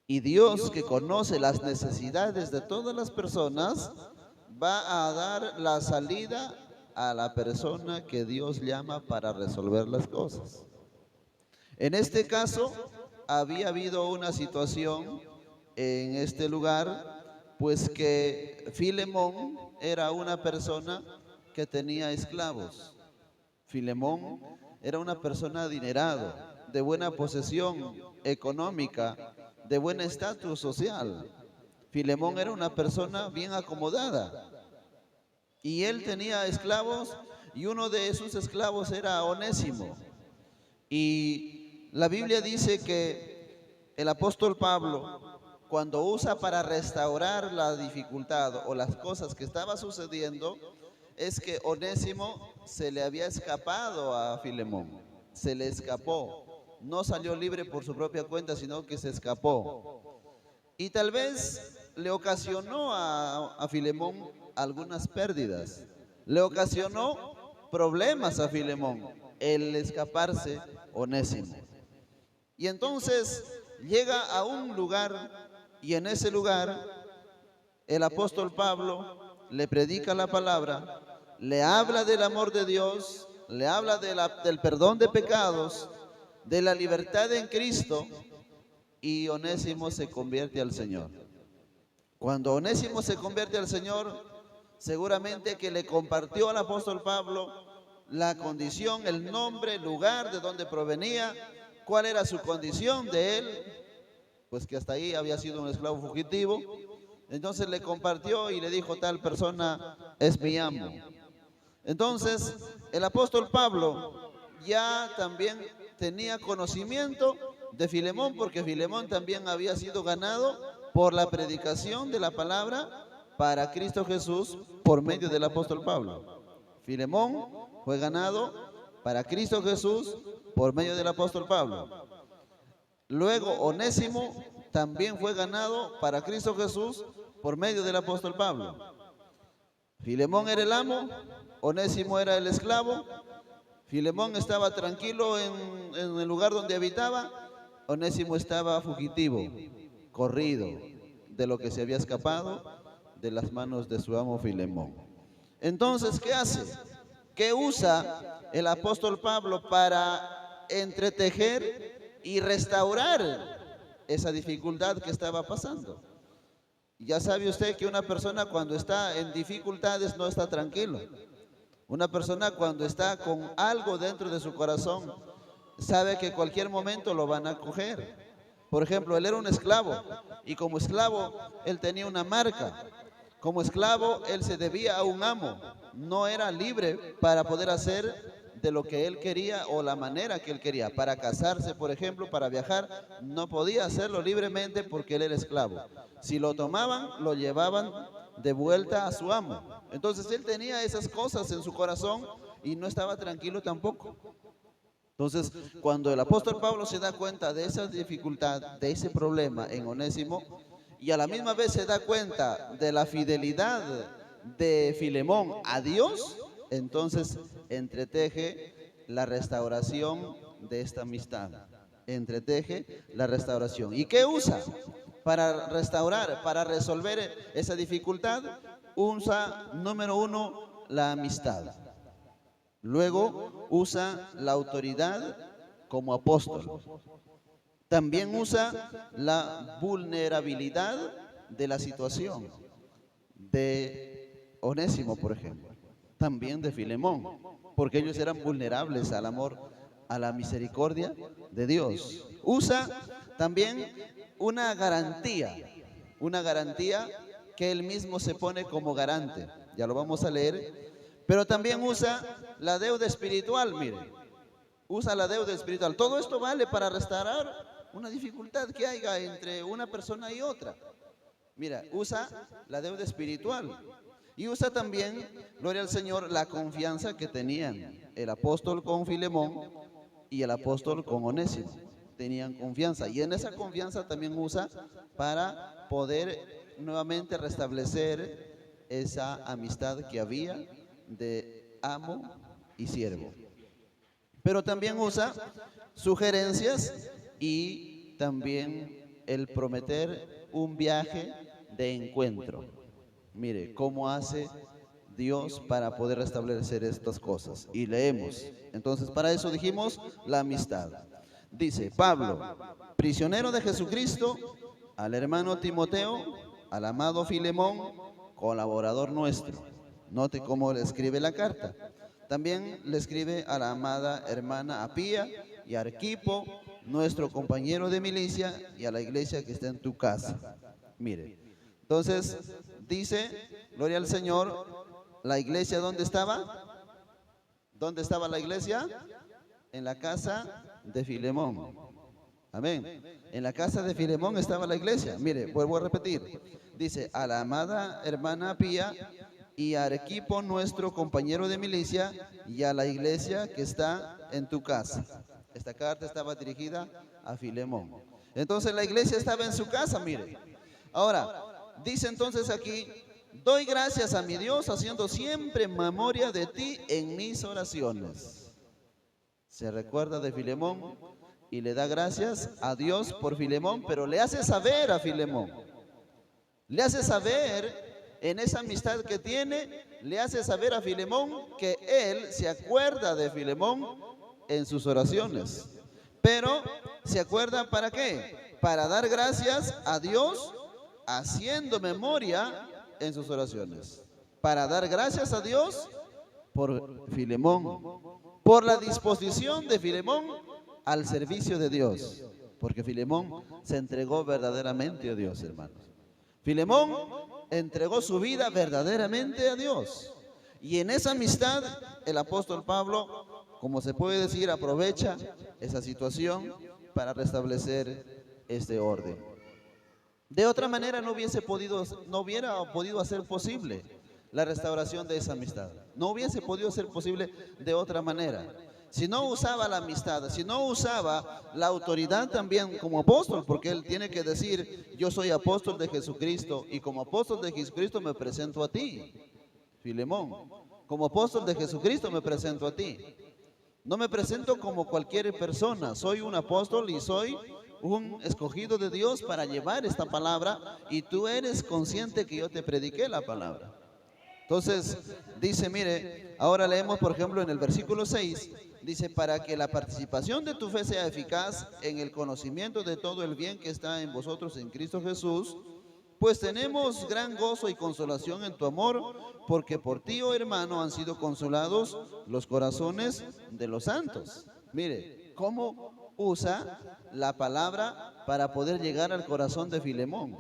Y Dios, que conoce las necesidades de todas las personas, va a dar la salida a la persona que Dios llama para resolver las cosas. En este caso, había habido una situación en este lugar, pues que Filemón era una persona que tenía esclavos. Filemón era una persona adinerado, de buena posesión económica, de buen estatus social. Filemón era una persona bien acomodada y él tenía esclavos y uno de sus esclavos era Onésimo. Y la Biblia dice que el apóstol Pablo, cuando usa para restaurar la dificultad o las cosas que estaba sucediendo, es que Onésimo se le había escapado a Filemón, se le escapó, no salió libre por su propia cuenta, sino que se escapó. Y tal vez le ocasionó a Filemón algunas pérdidas, le ocasionó problemas a Filemón el escaparse Onésimo. Y entonces llega a un lugar y en ese lugar el apóstol Pablo le predica la palabra, le habla del amor de Dios, le habla del perdón de pecados, de la libertad en Cristo, y Onésimo se convierte al Señor. Cuando Onésimo se convierte al Señor, seguramente que le compartió al apóstol Pablo la condición, el nombre, el lugar de donde provenía, cuál era su condición de él, pues que hasta ahí había sido un esclavo fugitivo. Entonces le compartió y le dijo: tal persona es mi amo. Entonces el apóstol Pablo ya también tenía conocimiento de Filemón, porque Filemón también había sido ganado por la predicación de la palabra para Cristo Jesús por medio del apóstol Pablo. Filemón fue ganado para Cristo Jesús por medio del apóstol Pablo. Luego Onésimo también fue ganado para Cristo Jesús por medio del apóstol Pablo. Filemón era el amo, Onésimo era el esclavo. Filemón estaba tranquilo en el lugar donde habitaba, Onésimo estaba fugitivo, corrido de lo que se había escapado de las manos de su amo Filemón. Entonces, ¿qué hace? ¿Qué usa el apóstol Pablo para entretejer y restaurar esa dificultad que estaba pasando? Ya sabe usted que una persona cuando está en dificultades no está tranquilo. Una persona cuando está con algo dentro de su corazón sabe que cualquier momento lo van a coger. Por ejemplo, él era un esclavo y como esclavo él tenía una marca. Como esclavo él se debía a un amo. No era libre para poder hacer de lo que él quería o la manera que él quería. Para casarse, por ejemplo, para viajar, no podía hacerlo libremente porque él era esclavo. Si lo tomaban, lo llevaban de vuelta a su amo. Entonces él tenía esas cosas en su corazón y no estaba tranquilo tampoco. Entonces, cuando el apóstol Pablo se da cuenta de esa dificultad, de ese problema en Onésimo, y a la misma vez se da cuenta de la fidelidad de Filemón a Dios, entonces entreteje la restauración de esta amistad. Entreteje la restauración. ¿Y qué usa para restaurar, para resolver esa dificultad? Usa, número uno, la amistad. Luego usa la autoridad como apóstol. También usa la vulnerabilidad de la situación de Onésimo, por ejemplo. También de Filemón, porque ellos eran vulnerables al amor, a la misericordia de Dios. Usa también una garantía que él mismo se pone como garante. Ya lo vamos a leer. Pero también usa la deuda espiritual, mire. Usa la deuda espiritual. Todo esto vale para restaurar una dificultad que haya entre una persona y otra. Mira, usa la deuda espiritual. Y usa también, gloria al Señor, la confianza que tenían el apóstol con Filemón y el apóstol con Onésimo. Tenían confianza. Y en esa confianza también usa para poder nuevamente restablecer esa amistad que había de amo y siervo. Pero también usa sugerencias y también el prometer un viaje de encuentro. Mire, cómo hace Dios para poder restablecer estas cosas. Y leemos. Entonces, para eso dijimos la amistad. Dice Pablo, prisionero de Jesucristo, al hermano Timoteo, al amado Filemón, colaborador nuestro. Note cómo le escribe la carta. También le escribe a la amada hermana Apía y a Arquipo, nuestro compañero de milicia, y a la iglesia que está en tu casa. Mire, entonces dice, gloria al Señor, la iglesia ¿dónde estaba? ¿Dónde estaba la iglesia? En la casa de Filemón. Amén. En la casa de Filemón estaba la iglesia. Mire, vuelvo a repetir. Dice, a la amada hermana Apía y a Arquipo, nuestro compañero de milicia, y a la iglesia que está en tu casa. Esta carta estaba dirigida a Filemón. Entonces la iglesia estaba en su casa, mire. Ahora, dice entonces aquí, doy gracias a mi Dios haciendo siempre memoria de ti en mis oraciones. Se recuerda de Filemón y le da gracias a Dios por Filemón, pero le hace saber a Filemón. Le hace saber en esa amistad que tiene, le hace saber a Filemón que él se acuerda de Filemón en sus oraciones. Pero, ¿se acuerda para qué? Para dar gracias a Dios haciendo memoria en sus oraciones. Para dar gracias a Dios por Filemón, por la disposición de Filemón al servicio de Dios. Porque Filemón se entregó verdaderamente a Dios, hermanos. Filemón entregó su vida verdaderamente a Dios. Y en esa amistad, el apóstol Pablo, como se puede decir, aprovecha esa situación para restablecer este orden. De otra manera no hubiera podido hacer posible la restauración de esa amistad. No hubiese podido ser posible de otra manera. Si no usaba la amistad, si no usaba la autoridad también como apóstol, porque él tiene que decir, yo soy apóstol de Jesucristo y como apóstol de Jesucristo me presento a ti, Filemón. Como apóstol de Jesucristo me presento a ti. No me presento como cualquier persona, soy un apóstol y soy un escogido de Dios para llevar esta palabra y tú eres consciente que yo te prediqué la palabra. Entonces, dice, mire, ahora leemos por ejemplo en el versículo 6, dice, para que la participación de tu fe sea eficaz en el conocimiento de todo el bien que está en vosotros en Cristo Jesús, pues tenemos gran gozo y consolación en tu amor, porque por ti, oh hermano, han sido consolados los corazones de los santos. Mire, cómo usa la palabra para poder llegar al corazón de Filemón.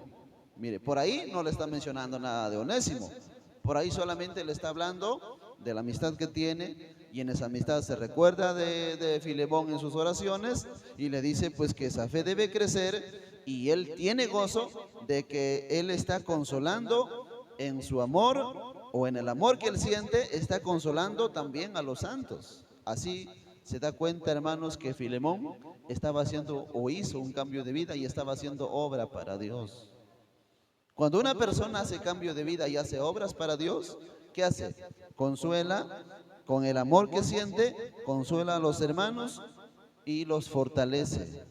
Mire, por ahí no le está mencionando nada de Onésimo. Por ahí solamente le está hablando de la amistad que tiene, y en esa amistad se recuerda de Filemón en sus oraciones y le dice pues que esa fe debe crecer y él tiene gozo de que él está consolando en su amor o en el amor que él siente, está consolando también a los santos. Así se da cuenta, hermanos, que Filemón estaba haciendo o hizo un cambio de vida y estaba haciendo obra para Dios. Cuando una persona hace cambio de vida y hace obras para Dios, ¿qué hace? Consuela con el amor que siente, consuela a los hermanos y los fortalece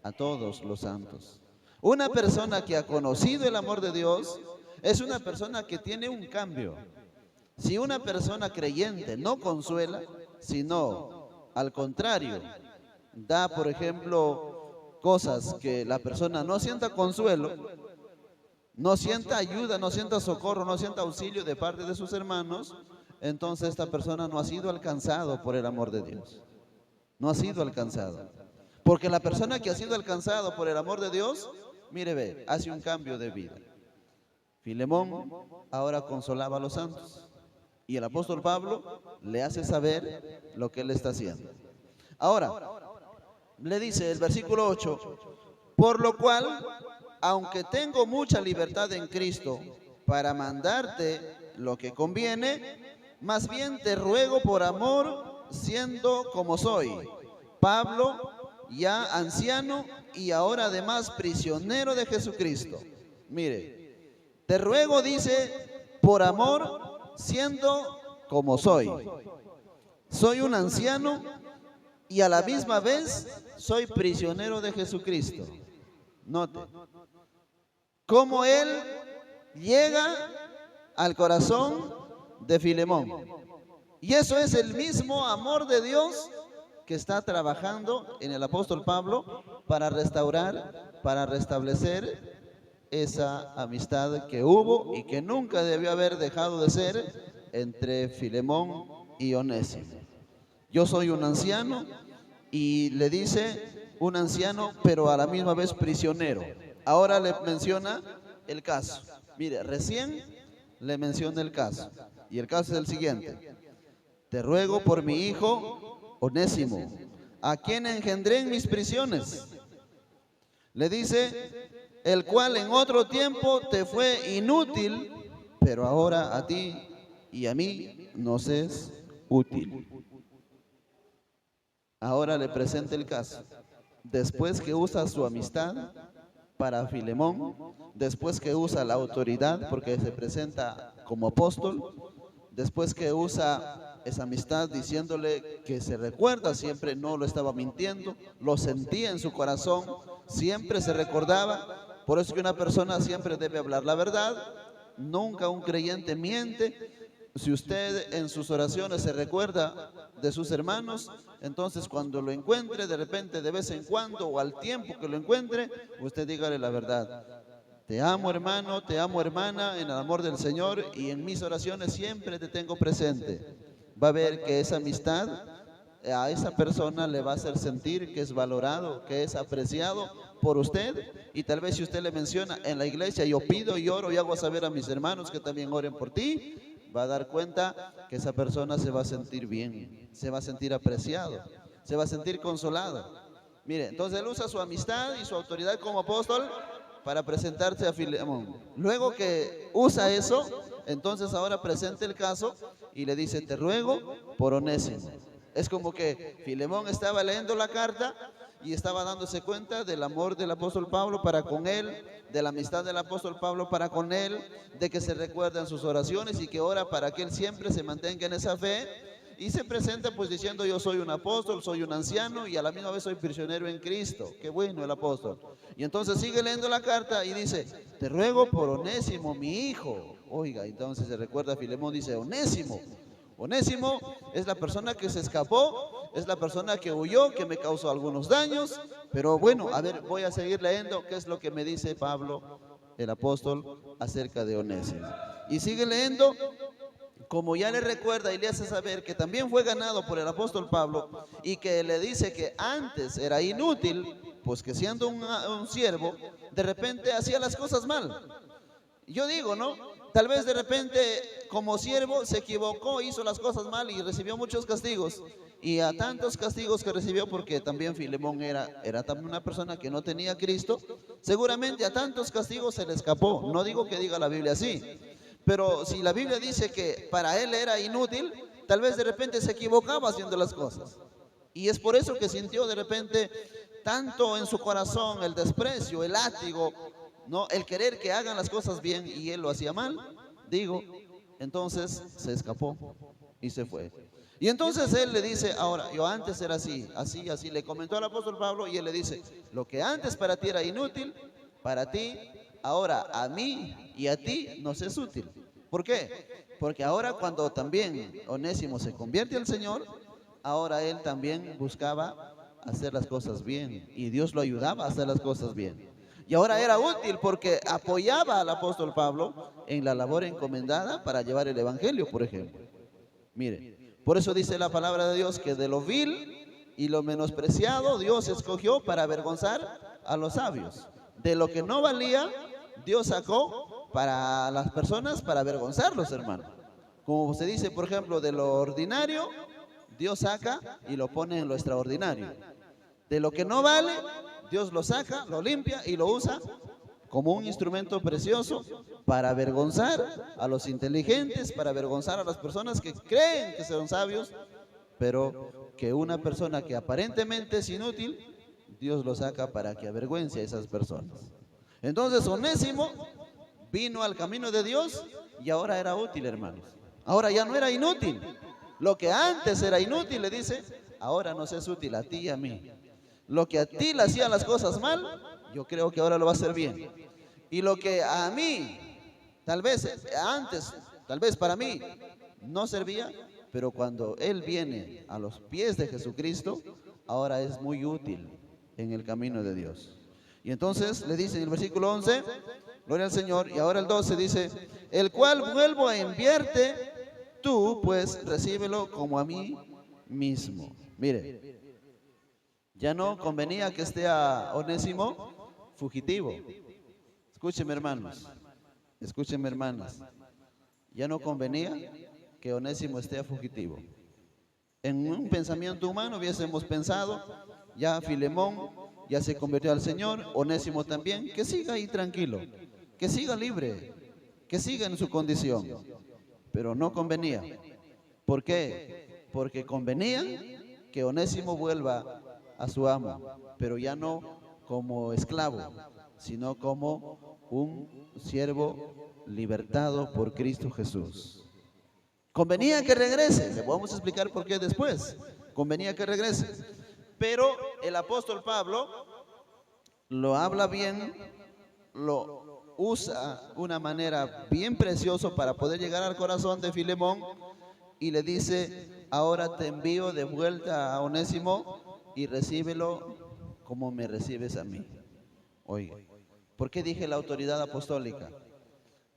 a todos los santos. Una persona que ha conocido el amor de Dios es una persona que tiene un cambio. Si una persona creyente no consuela, sino al contrario, da, por ejemplo, cosas que la persona no sienta consuelo, no sienta ayuda, no sienta socorro, no sienta auxilio de parte de sus hermanos, entonces esta persona no ha sido alcanzado por el amor de Dios. No ha sido alcanzado. Porque la persona que ha sido alcanzado por el amor de Dios, mire, ve, hace un cambio de vida. Filemón ahora consolaba a los santos. Y el apóstol Pablo le hace saber lo que él está haciendo. Ahora, le dice el versículo 8, por lo cual, aunque tengo mucha libertad en Cristo para mandarte lo que conviene, más bien te ruego por amor, siendo como soy, Pablo, ya anciano y ahora además prisionero de Jesucristo. Mire, te ruego, dice, por amor, siendo como soy. Soy un anciano y a la misma vez soy prisionero de Jesucristo. Note cómo él llega al corazón de Filemón. Y eso es el mismo amor de Dios que está trabajando en el apóstol Pablo para restaurar, para restablecer esa amistad que hubo y que nunca debió haber dejado de ser entre Filemón y Onésimo. Yo soy un anciano, y le dice un anciano, pero a la misma vez prisionero. Ahora le menciona el caso. Mire, recién le menciona el caso. Y el caso es el siguiente: te ruego por mi hijo Onésimo, a quien engendré en mis prisiones. Le dice, el cual en otro tiempo te fue inútil, pero ahora a ti y a mí nos es útil. Ahora le presenta el caso. Después que usa su amistad para Filemón, después que usa la autoridad porque se presenta como apóstol, después que usa esa amistad diciéndole que se recuerda siempre, no lo estaba mintiendo, lo sentía en su corazón, siempre se recordaba. Por eso que una persona siempre debe hablar la verdad, nunca un creyente miente. Si usted en sus oraciones se recuerda de sus hermanos, entonces cuando lo encuentre de repente, de vez en cuando o al tiempo que lo encuentre, usted dígale la verdad. Te amo, hermano, te amo, hermana, en el amor del Señor, y en mis oraciones siempre te tengo presente. Va a ver que esa amistad a esa persona le va a hacer sentir que es valorado, que es apreciado por usted. Y tal vez si usted le menciona en la iglesia, yo pido y oro y hago saber a mis hermanos que también oren por ti, va a dar cuenta que esa persona se va a sentir bien, se va a sentir apreciado, se va a sentir consolado. Mire, entonces él usa su amistad y su autoridad como apóstol para presentarse a Filemón. Luego que usa eso, entonces ahora presenta el caso y le dice, te ruego por Onésimo. Es como que Filemón estaba leyendo la carta y estaba dándose cuenta del amor del apóstol Pablo para con él, de la amistad del apóstol Pablo para con él, de que se recuerdan sus oraciones y que ora para que él siempre se mantenga en esa fe. Y se presenta pues diciendo, yo soy un apóstol, soy un anciano y a la misma vez soy prisionero en Cristo. Qué bueno el apóstol. Y entonces sigue leyendo la carta y dice, te ruego por Onésimo, mi hijo. Oiga, entonces se recuerda a Filemón, dice, Onésimo. Onésimo es la persona que se escapó, es la persona que huyó, que me causó algunos daños. Pero bueno, a ver, voy a seguir leyendo qué es lo que me dice Pablo, el apóstol, acerca de Onésimo. Y sigue leyendo. Como ya le recuerda y le hace saber que también fue ganado por el apóstol Pablo y que le dice que antes era inútil, pues que siendo un siervo, de repente hacía las cosas mal. Yo digo, ¿no? Tal vez de repente como siervo se equivocó, hizo las cosas mal y recibió muchos castigos. Y a tantos castigos que recibió, porque también Filemón era también una persona que no tenía a Cristo, seguramente a tantos castigos se le escapó. No digo que diga la Biblia así. Pero si la Biblia dice que para él era inútil, tal vez de repente se equivocaba haciendo las cosas. Y es por eso que sintió de repente tanto en su corazón el desprecio, el látigo, ¿no? El querer que hagan las cosas bien y él lo hacía mal, digo. Entonces se escapó y se fue. Y entonces él le dice, ahora, yo antes era así, así, así. Le comentó al apóstol Pablo y él le dice, lo que antes para ti era inútil, para ti ahora a mí y a ti nos es útil. ¿Por qué? Porque ahora cuando también Onésimo se convierte al Señor, ahora él también buscaba hacer las cosas bien y Dios lo ayudaba a hacer las cosas bien. Y ahora era útil porque apoyaba al apóstol Pablo en la labor encomendada para llevar el evangelio, por ejemplo. Mire, por eso dice la palabra de Dios que de lo vil y lo menospreciado Dios escogió para avergonzar a los sabios. De lo que no valía, Dios sacó para las personas para avergonzarlos, hermano. Como se dice, por ejemplo, de lo ordinario, Dios saca y lo pone en lo extraordinario. De lo que no vale, Dios lo saca, lo limpia y lo usa como un instrumento precioso para avergonzar a los inteligentes, para avergonzar a las personas que creen que son sabios, pero que una persona que aparentemente es inútil, Dios lo saca para que avergüence a esas personas. Entonces Onésimo vino al camino de Dios y ahora era útil, hermanos. Ahora ya no era inútil. Lo que antes era inútil, le dice, ahora nos es útil a ti y a mí. Lo que a ti le hacían las cosas mal, yo creo que ahora lo va a hacer bien. Y lo que a mí, tal vez antes, tal vez para mí, no servía, pero cuando Él viene a los pies de Jesucristo, ahora es muy útil en el camino de Dios. Y entonces le dice en el versículo 11, gloria al Señor, y ahora el 12 dice, el cual vuelvo a enviarte, tú pues recíbelo como a mí mismo. Mire, ya no convenía que esté a Onésimo fugitivo. Escúcheme, hermanos, escúcheme, hermanas, ya no convenía que Onésimo esté fugitivo. En un pensamiento humano hubiésemos pensado, ya Filemón ya se convirtió al Señor, Onésimo también, que siga ahí tranquilo, que siga libre, que siga en su condición. Pero no convenía. ¿Por qué? Porque convenía que Onésimo vuelva a su amo, pero ya no como esclavo, sino como un siervo libertado por Cristo Jesús. Convenía que regrese, le vamos a explicar por qué después. Convenía que regrese. Pero el apóstol Pablo lo habla bien, lo usa una manera bien preciosa para poder llegar al corazón de Filemón y le dice, ahora te envío de vuelta a Onésimo y recíbelo como me recibes a mí. Oiga, ¿por qué dije la autoridad apostólica?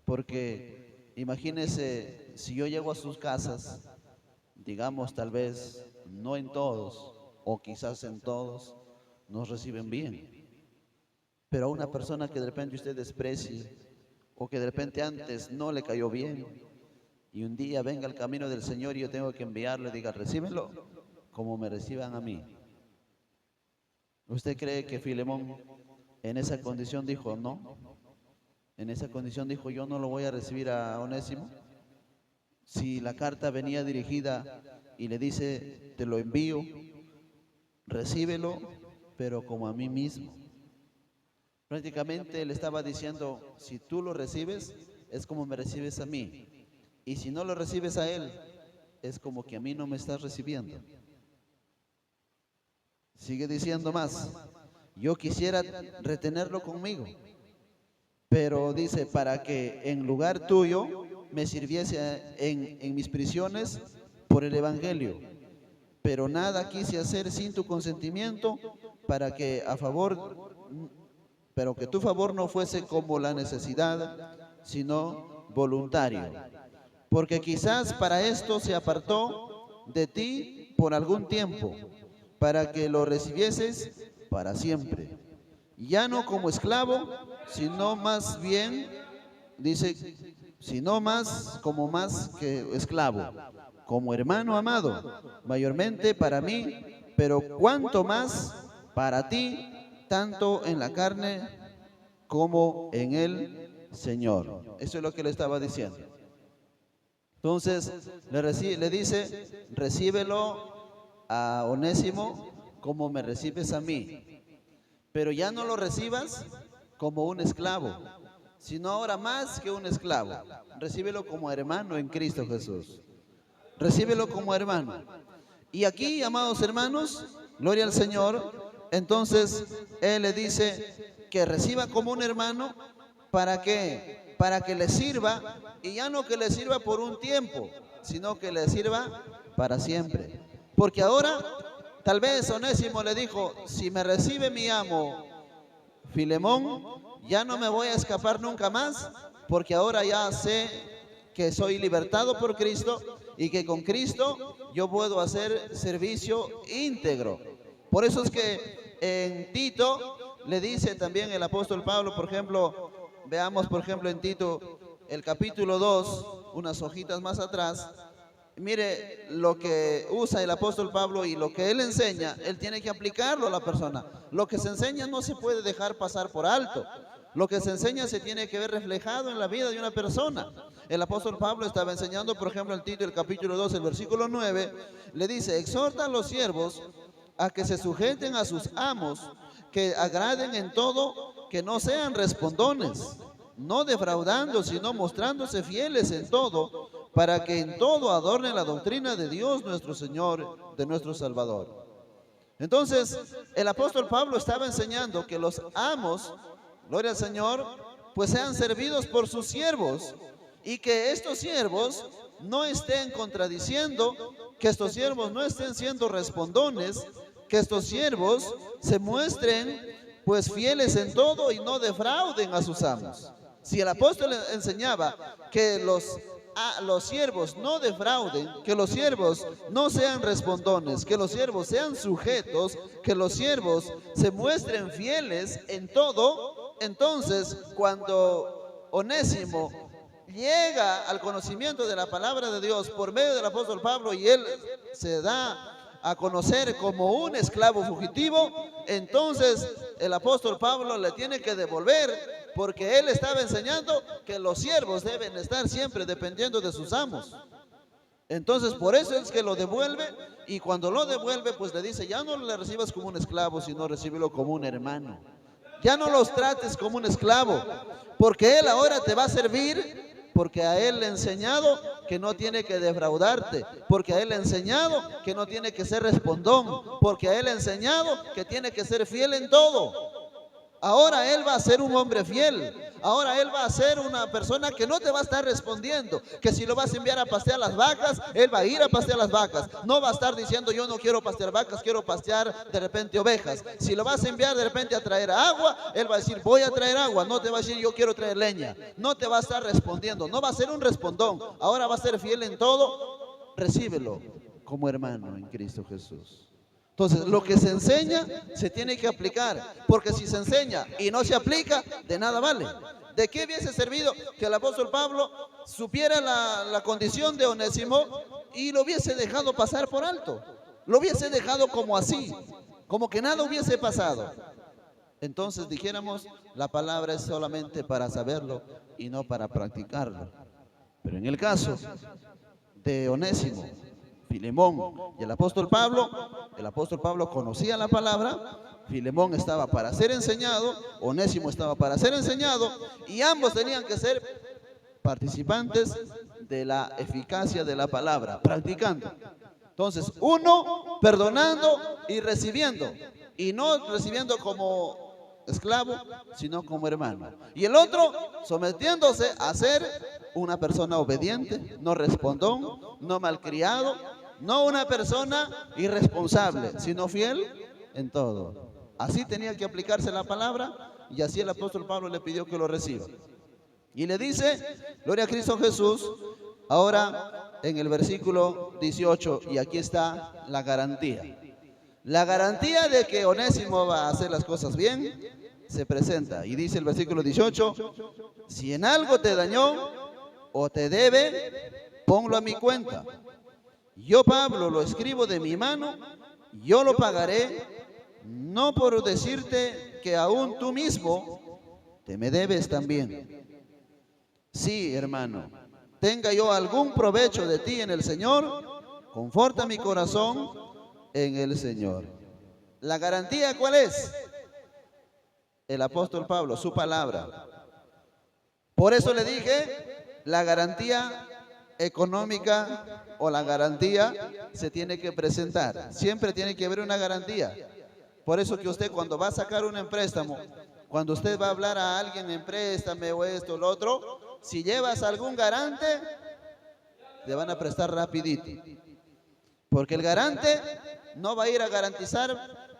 Porque imagínense, si yo llego a sus casas, digamos tal vez no en todos, o quizás en todos, nos reciben bien. Pero a una persona que de repente usted desprecie, o que de repente antes no le cayó bien, y un día venga el camino del Señor y yo tengo que enviarle, diga, recíbenlo como me reciban a mí. ¿Usted cree que Filemón en esa condición dijo no? En esa condición dijo, yo no lo voy a recibir a Onésimo. Si la carta venía dirigida y le dice, te lo envío, recíbelo, pero como a mí mismo. Prácticamente le estaba diciendo, si tú lo recibes, es como me recibes a mí. Y si no lo recibes a él, es como que a mí no me estás recibiendo. Sigue diciendo más, yo quisiera retenerlo conmigo, pero dice, para que en lugar tuyo me sirviese en mis prisiones por el Evangelio. Pero nada quise hacer sin tu consentimiento, pero que tu favor no fuese como la necesidad, sino voluntario. Porque quizás para esto se apartó de ti por algún tiempo, para que lo recibieses para siempre. Ya no como esclavo, sino más bien, dice, sino más como más que esclavo, como hermano amado, mayormente para mí, pero cuanto más para ti, tanto en la carne como en el Señor. Eso es lo que le estaba diciendo. Entonces le dice, recíbelo a Onésimo como me recibes a mí, pero ya no lo recibas como un esclavo, sino ahora más que un esclavo. Recíbelo como hermano en Cristo Jesús. Recíbelo como hermano. Y aquí, amados hermanos, gloria al Señor, entonces Él le dice que reciba como un hermano, ¿para qué? Para que le sirva, y ya no que le sirva por un tiempo, sino que le sirva para siempre. Porque ahora, tal vez Onésimo le dijo, si me recibe mi amo Filemón, ya no me voy a escapar nunca más, porque ahora ya sé que soy libertado por Cristo y que con Cristo yo puedo hacer servicio íntegro. Por eso es que en Tito le dice también el apóstol Pablo, por ejemplo, veamos por ejemplo en Tito el capítulo 2, unas hojitas más atrás. Mire lo que usa el apóstol Pablo y lo que él enseña, él tiene que aplicarlo a la persona. Lo que se enseña no se puede dejar pasar por alto. Lo que se enseña se tiene que ver reflejado en la vida de una persona. El apóstol Pablo estaba enseñando, por ejemplo, en Tito, el capítulo 2, el versículo 9, le dice, exhorta a los siervos a que se sujeten a sus amos, que agraden en todo, que no sean respondones, no defraudando, sino mostrándose fieles en todo, para que en todo adornen la doctrina de Dios nuestro Señor, de nuestro Salvador. Entonces, el apóstol Pablo estaba enseñando que los amos, gloria al Señor, pues sean servidos por sus siervos y que estos siervos no estén contradiciendo, que estos siervos no estén siendo respondones, que estos siervos se muestren pues fieles en todo y no defrauden a sus amos. Si el apóstol enseñaba que los siervos no defrauden, que los siervos no sean respondones, que los siervos sean sujetos, que los siervos se muestren fieles en todo, entonces cuando Onésimo llega al conocimiento de la palabra de Dios por medio del apóstol Pablo y él se da a conocer como un esclavo fugitivo, entonces el apóstol Pablo le tiene que devolver, porque él estaba enseñando que los siervos deben estar siempre dependiendo de sus amos. Entonces por eso es que lo devuelve, y cuando lo devuelve pues le dice, ya no le recibas como un esclavo, sino recíbelo como un hermano. Ya no los trates como un esclavo, porque él ahora te va a servir, porque a él le he enseñado que no tiene que defraudarte, porque a él le he enseñado que no tiene que ser respondón, porque a él le he enseñado que tiene que ser fiel en todo. Ahora él va a ser un hombre fiel. Ahora él va a ser una persona que no te va a estar respondiendo, que si lo vas a enviar a pastear las vacas, él va a ir a pastear las vacas. No va a estar diciendo, yo no quiero pastear vacas, quiero pastear de repente ovejas. Si lo vas a enviar de repente a traer agua, él va a decir, voy a traer agua. No te va a decir, yo quiero traer leña. No te va a estar respondiendo, no va a ser un respondón. Ahora va a ser fiel en todo. Recíbelo como hermano en Cristo Jesús. Entonces, lo que se enseña se tiene que aplicar, porque si se enseña y no se aplica, de nada vale. ¿De qué hubiese servido que el apóstol Pablo supiera la condición de Onésimo y lo hubiese dejado pasar por alto? Lo hubiese dejado como así, como que nada hubiese pasado. Entonces dijéramos, la palabra es solamente para saberlo y no para practicarlo. Pero en el caso de Onésimo, Filemón y el apóstol Pablo conocía la palabra, Filemón estaba para ser enseñado, Onésimo estaba para ser enseñado, y ambos tenían que ser participantes de la eficacia de la palabra, practicando. Entonces, uno perdonando y recibiendo, y no recibiendo como esclavo, sino como hermano. Y el otro sometiéndose a ser una persona obediente, no respondón, no malcriado, no una persona irresponsable, sino fiel en todo. Así tenía que aplicarse la palabra, y así el apóstol Pablo le pidió que lo reciba. Y le dice, gloria a Cristo Jesús, ahora en el versículo 18, y aquí está la garantía. La garantía de que Onésimo va a hacer las cosas bien se presenta, y dice el versículo 18, si en algo te dañó o te debe, ponlo a mi cuenta. Yo, Pablo, lo escribo de mi mano, yo lo pagaré, no por decirte que aún tú mismo te me debes también. Sí, hermano, tenga yo algún provecho de ti en el Señor, conforta mi corazón en el Señor. ¿La garantía cuál es? El apóstol Pablo, su palabra. Por eso le dije, la garantía económica o la garantía se tiene que presentar. Siempre tiene que haber una garantía. Por eso que usted cuando va a sacar un préstamo, cuando usted va a hablar a alguien en préstame o esto o lo otro, si llevas algún garante, le van a prestar rapidito. Porque el garante no va a ir a garantizar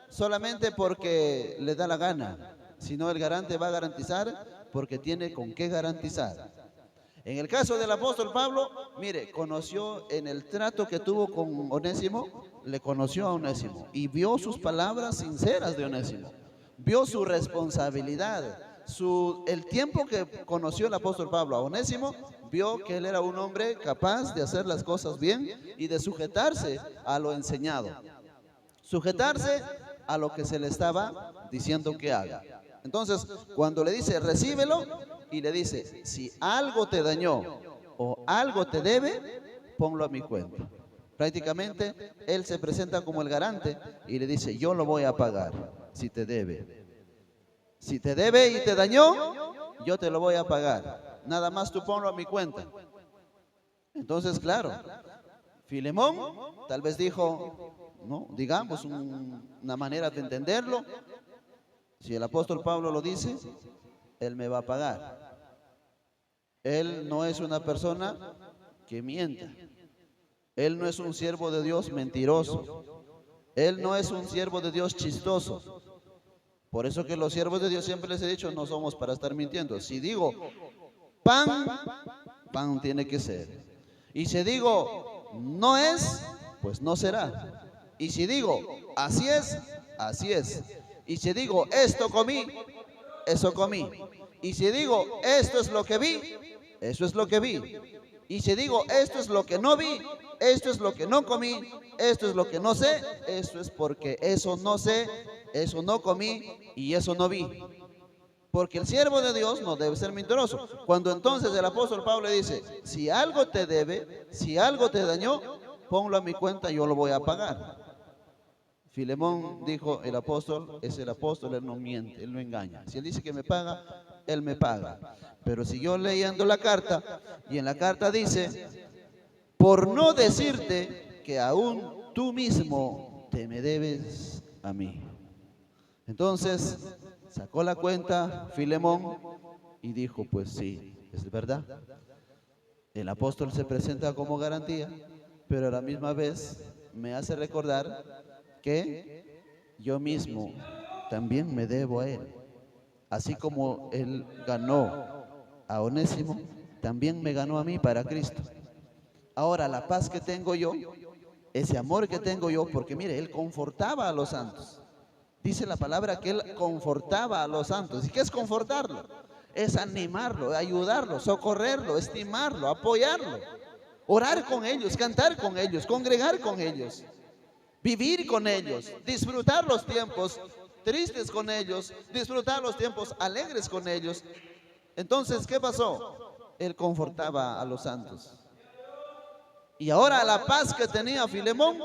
solamente porque le da la gana, sino el garante va a garantizar porque tiene con qué garantizar. En el caso del apóstol Pablo, mire, conoció en el trato que tuvo con Onésimo, le conoció a Onésimo y vio sus palabras sinceras de Onésimo, vio su responsabilidad, el tiempo que conoció el apóstol Pablo a Onésimo, vio que él era un hombre capaz de hacer las cosas bien y de sujetarse a lo enseñado, sujetarse a lo que se le estaba diciendo que haga. Entonces, cuando le dice recíbelo y le dice si algo te dañó o algo te debe, ponlo a mi cuenta. Prácticamente él se presenta como el garante y le dice yo lo voy a pagar si te debe. Si te debe y te dañó, yo te lo voy a pagar. Nada más tú ponlo a mi cuenta. Entonces, claro, Filemón tal vez dijo, ¿no? Digamos, una manera de entenderlo. Si el apóstol Pablo lo dice, él me va a pagar. Él no es una persona que mienta. Él no es un siervo de Dios mentiroso. Él no es un siervo de Dios chistoso. Por eso que los siervos de Dios siempre les he dicho, no somos para estar mintiendo. Si digo pan, pan tiene que ser. Y si digo no es, pues no será. Y si digo así es, así es. Y si digo esto comí, eso comí. Y si digo esto es lo que vi, eso es lo que vi. Y si digo esto es lo que no vi, esto es lo que no comí, esto es lo que no sé, esto es porque eso no sé, eso no comí y eso no vi. Porque el siervo de Dios no debe ser mentiroso. Cuando entonces el apóstol Pablo dice, si algo te debe, si algo te dañó, ponlo a mi cuenta, yo lo voy a pagar. Filemón dijo, el apóstol es el apóstol, él no miente, él no engaña. Si él dice que me paga, él me paga. Pero siguió leyendo la carta y en la carta dice, por no decirte que aún tú mismo te me debes a mí. Entonces sacó la cuenta Filemón y dijo, pues sí, es verdad. El apóstol se presenta como garantía, pero a la misma vez me hace recordar que yo mismo también me debo a él. Así como él ganó a Onésimo, también me ganó a mí para Cristo. Ahora la paz que tengo yo, ese amor que tengo yo, porque mire, él confortaba a los santos. Dice la palabra que él confortaba a los santos. ¿Y qué es confortarlo? Es animarlo, ayudarlo, socorrerlo, estimarlo, apoyarlo, orar con ellos, cantar con ellos, congregar con ellos, vivir con ellos, disfrutar los tiempos tristes con ellos, disfrutar los tiempos alegres con ellos. Entonces, ¿qué pasó? Él confortaba a los santos. Y ahora la paz que tenía Filemón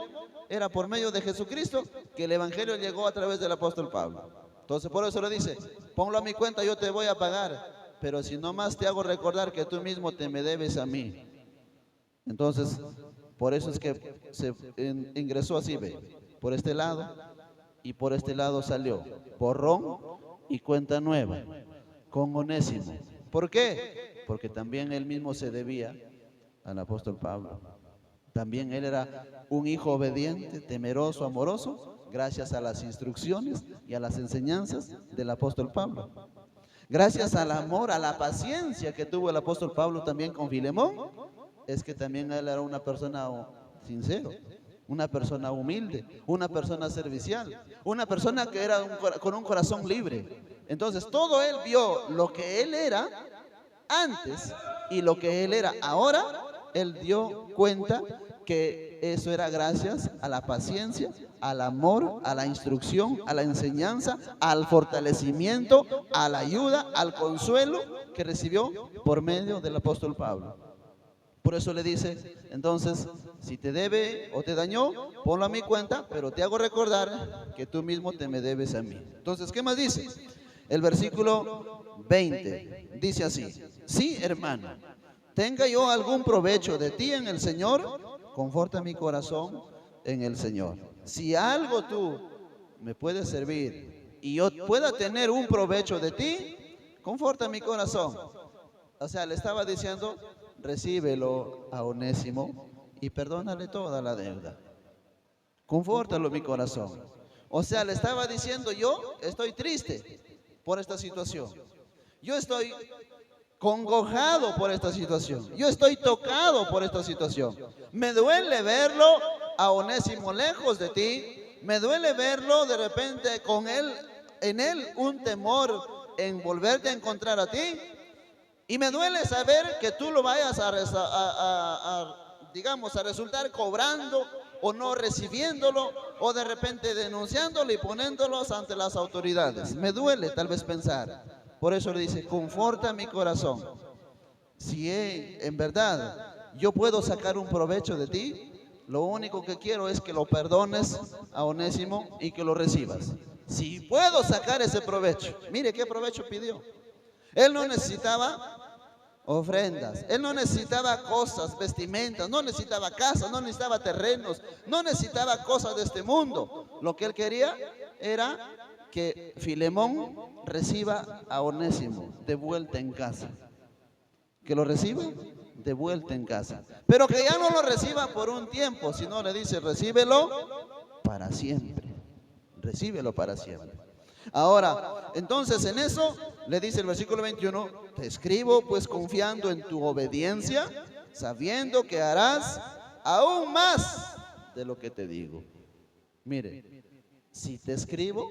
era por medio de Jesucristo, que el evangelio llegó a través del apóstol Pablo. Entonces por eso le dice, ponlo a mi cuenta, yo te voy a pagar, pero si no más te hago recordar que tú mismo te me debes a mí. Entonces, por eso es que se ingresó así, ve, por este lado y por este lado salió, borrón y cuenta nueva, con Onésimo. ¿Por qué? Porque también él mismo se debía al apóstol Pablo. También él era un hijo obediente, temeroso, amoroso, gracias a las instrucciones y a las enseñanzas del apóstol Pablo. Gracias al amor, a la paciencia que tuvo el apóstol Pablo también con Filemón, es que también él era una persona sincera, una persona humilde, una persona servicial, una persona que era con un corazón libre. Entonces todo él vio lo que él era antes y lo que él era ahora. Él dio cuenta que eso era gracias a la paciencia, al amor, a la instrucción, a la enseñanza, al fortalecimiento, a la ayuda, al consuelo que recibió por medio del apóstol Pablo. Por eso le dice, entonces, si te debe o te dañó, ponlo a mi cuenta, pero te hago recordar que tú mismo te me debes a mí. Entonces, ¿qué más dice? El versículo 20 dice así, sí, hermano, tenga yo algún provecho de ti en el Señor, conforta mi corazón en el Señor. Si algo tú me puedes servir y yo pueda tener un provecho de ti, conforta mi corazón. O sea, le estaba diciendo, recíbelo a Onésimo y perdónale toda la deuda. Confórtalo mi corazón. O sea, le estaba diciendo, yo estoy triste por esta situación. Yo estoy congojado por esta situación. Yo estoy tocado por esta situación. Me duele verlo a Onésimo lejos de ti. Me duele verlo de repente con él, en él un temor en volverte a encontrar a ti. Y me duele saber que tú lo vayas digamos, a resultar cobrando o no recibiéndolo o de repente denunciándolo y poniéndolos ante las autoridades. Me duele tal vez pensar. Por eso le dice, conforta mi corazón. Si en verdad yo puedo sacar un provecho de ti, lo único que quiero es que lo perdones a Onésimo y que lo recibas. Si puedo sacar ese provecho, mire qué provecho pidió. Él no necesitaba ofrendas. Él no necesitaba cosas, vestimentas, no necesitaba casas, no necesitaba terrenos, no necesitaba cosas de este mundo. Lo que él quería era que Filemón reciba a Onésimo de vuelta en casa. Que lo reciba de vuelta en casa. Pero que ya no lo reciba por un tiempo, sino le dice, recíbelo para siempre. Recíbelo para siempre. Ahora, entonces en eso le dice el versículo 21, te escribo pues confiando en tu obediencia, sabiendo que harás aún más de lo que te digo. Mire, si te escribo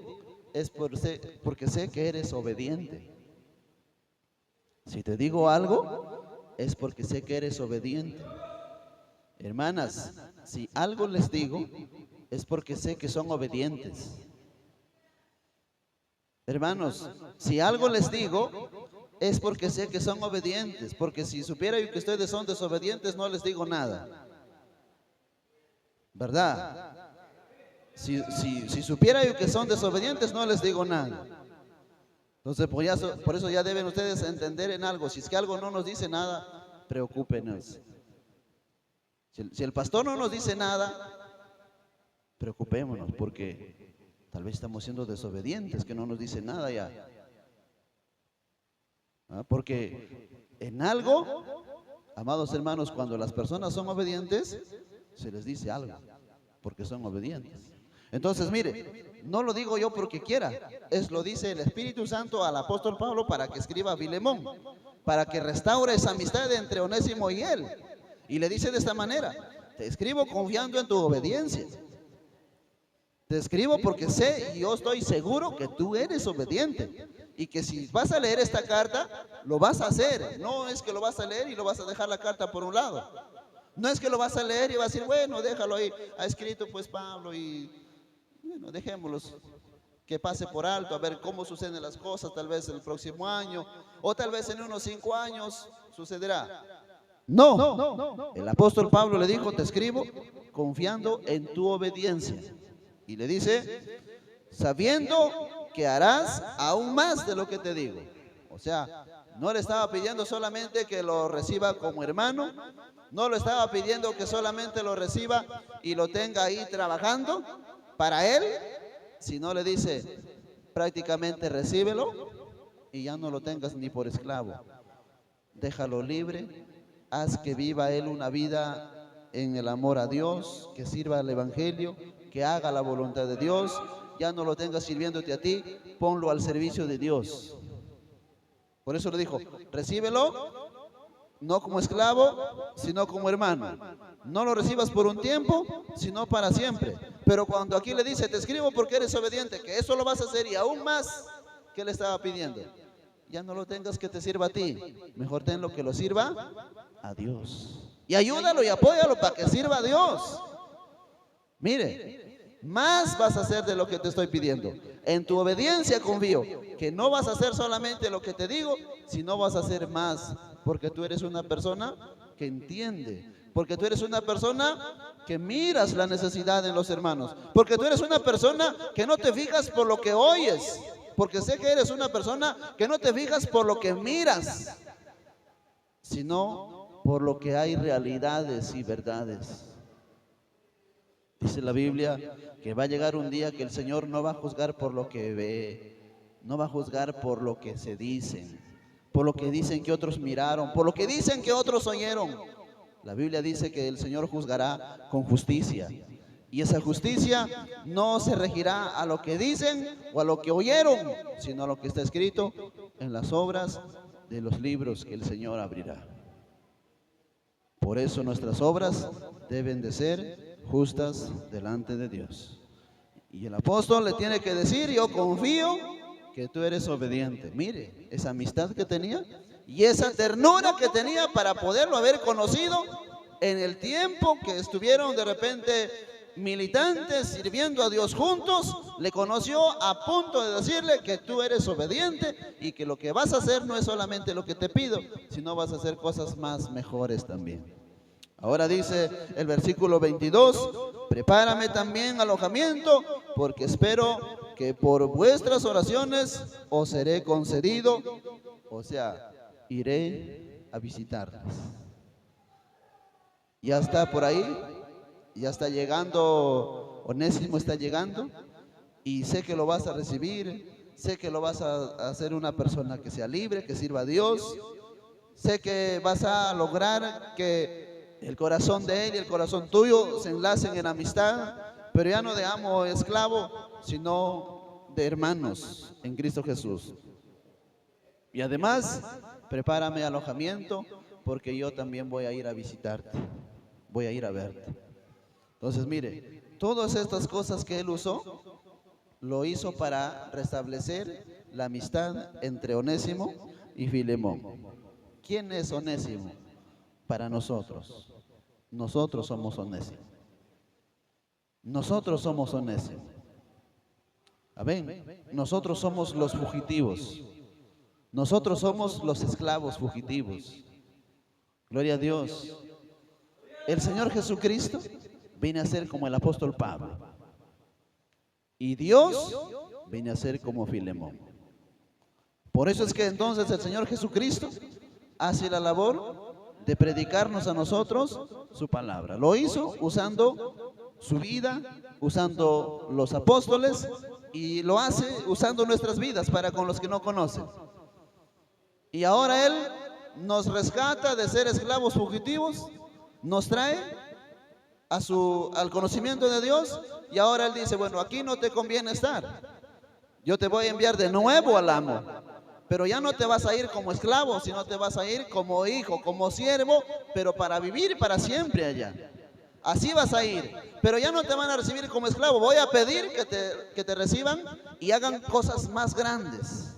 es porque sé que eres obediente. Si te digo algo es porque sé que eres obediente. Hermanas, si algo les digo es porque sé que son obedientes. Hermanos, si algo les digo es porque sé que son obedientes, porque si supiera yo que ustedes son desobedientes no les digo nada, ¿verdad? Si supiera yo que son desobedientes no les digo nada. Entonces por eso ya deben ustedes entender en algo. Si es que algo no nos dice nada, preocúpenos. Si el pastor no nos dice nada, preocupémonos, porque tal vez estamos siendo desobedientes, que no nos dice nada ya. Porque en algo, amados hermanos, cuando las personas son obedientes, se les dice algo, porque son obedientes. Entonces, mire, no lo digo yo porque quiera, lo dice el Espíritu Santo al apóstol Pablo para que escriba a Filemón, para que restaure esa amistad entre Onésimo y él. Y le dice de esta manera, te escribo confiando en tu obediencia. Te escribo porque sé y yo estoy seguro que tú eres obediente y que si vas a leer esta carta, lo vas a hacer. No es que lo vas a leer y lo vas a dejar la carta por un lado. No es que lo vas a leer y vas a decir, bueno, déjalo ahí, ha escrito pues Pablo y bueno, dejémoslo que pase por alto, a ver cómo suceden las cosas, tal vez el próximo año o tal vez en unos 5 años sucederá. No, el apóstol Pablo le dijo, te escribo confiando en tu obediencia. Y le dice, sabiendo que harás aún más de lo que te digo. O sea, no le estaba pidiendo solamente que lo reciba como hermano, no le estaba pidiendo que solamente lo reciba y lo tenga ahí trabajando para él, sino le dice, prácticamente recíbelo y ya no lo tengas ni por esclavo. Déjalo libre, haz que viva él una vida en el amor a Dios, que sirva al evangelio, que haga la voluntad de Dios, ya no lo tengas sirviéndote a ti, ponlo al servicio de Dios. Por eso le dijo, recíbelo, no como esclavo, sino como hermano. No lo recibas por un tiempo, sino para siempre. Pero cuando aquí le dice, te escribo porque eres obediente, que eso lo vas a hacer y aún más, ¿qué le estaba pidiendo? Ya no lo tengas que te sirva a ti, mejor ten lo que lo sirva a Dios. Y ayúdalo y apóyalo para que sirva a Dios. Mire, más vas a hacer de lo que te estoy pidiendo. En tu obediencia confío, que no vas a hacer solamente lo que te digo, sino vas a hacer más, porque tú eres una persona que entiende, porque tú eres una persona que miras la necesidad en los hermanos, porque tú eres una persona que no te fijas por lo que oyes, porque sé que eres una persona que no te fijas por lo que miras, sino por lo que hay realidades y verdades. Dice la Biblia que va a llegar un día que el Señor no va a juzgar por lo que ve, no va a juzgar por lo que se dicen, por lo que dicen que otros miraron, por lo que dicen que otros oyeron. La Biblia dice que el Señor juzgará con justicia. Y esa justicia no se regirá a lo que dicen o a lo que oyeron, sino a lo que está escrito en las obras de los libros que el Señor abrirá. Por eso nuestras obras deben de ser justas delante de Dios. Y el apóstol le tiene que decir, yo confío que tú eres obediente. Mire, esa amistad que tenía y esa ternura que tenía para poderlo haber conocido en el tiempo que estuvieron de repente militantes sirviendo a Dios juntos, le conoció a punto de decirle que tú eres obediente y que lo que vas a hacer no es solamente lo que te pido, sino vas a hacer cosas más mejores también. Ahora dice el versículo 22, prepárame también alojamiento, porque espero que por vuestras oraciones os seré concedido. O sea, iré a visitarles. Ya está por ahí, ya está llegando, Onésimo está llegando, y sé que lo vas a recibir, sé que lo vas a hacer una persona que sea libre, que sirva a Dios, sé que vas a lograr que el corazón de él y el corazón tuyo se enlacen en amistad, pero ya no de amo o esclavo, sino de hermanos en Cristo Jesús. Y además, prepárame alojamiento, porque yo también voy a ir a visitarte, voy a ir a verte. Entonces, mire, todas estas cosas que él usó, lo hizo para restablecer la amistad entre Onésimo y Filemón. ¿Quién es Onésimo? Para nosotros. Nosotros somos Onésimo. Nosotros somos Onésimo. Amén. Nosotros somos los fugitivos. Nosotros somos los esclavos fugitivos. Gloria a Dios. El Señor Jesucristo viene a ser como el apóstol Pablo. Y Dios viene a ser como Filemón. Por eso es que entonces el Señor Jesucristo hace la labor de predicarnos a nosotros su palabra. Lo hizo usando su vida, usando los apóstoles, y lo hace usando nuestras vidas para con los que no conocen. Y ahora Él nos rescata de ser esclavos fugitivos, nos trae al conocimiento de Dios, y ahora Él dice, bueno, aquí no te conviene estar, yo te voy a enviar de nuevo al amo, pero ya no te vas a ir como esclavo, sino te vas a ir como hijo, como siervo, pero para vivir para siempre allá. Así vas a ir, pero ya no te van a recibir como esclavo, voy a pedir que te reciban y hagan cosas más grandes.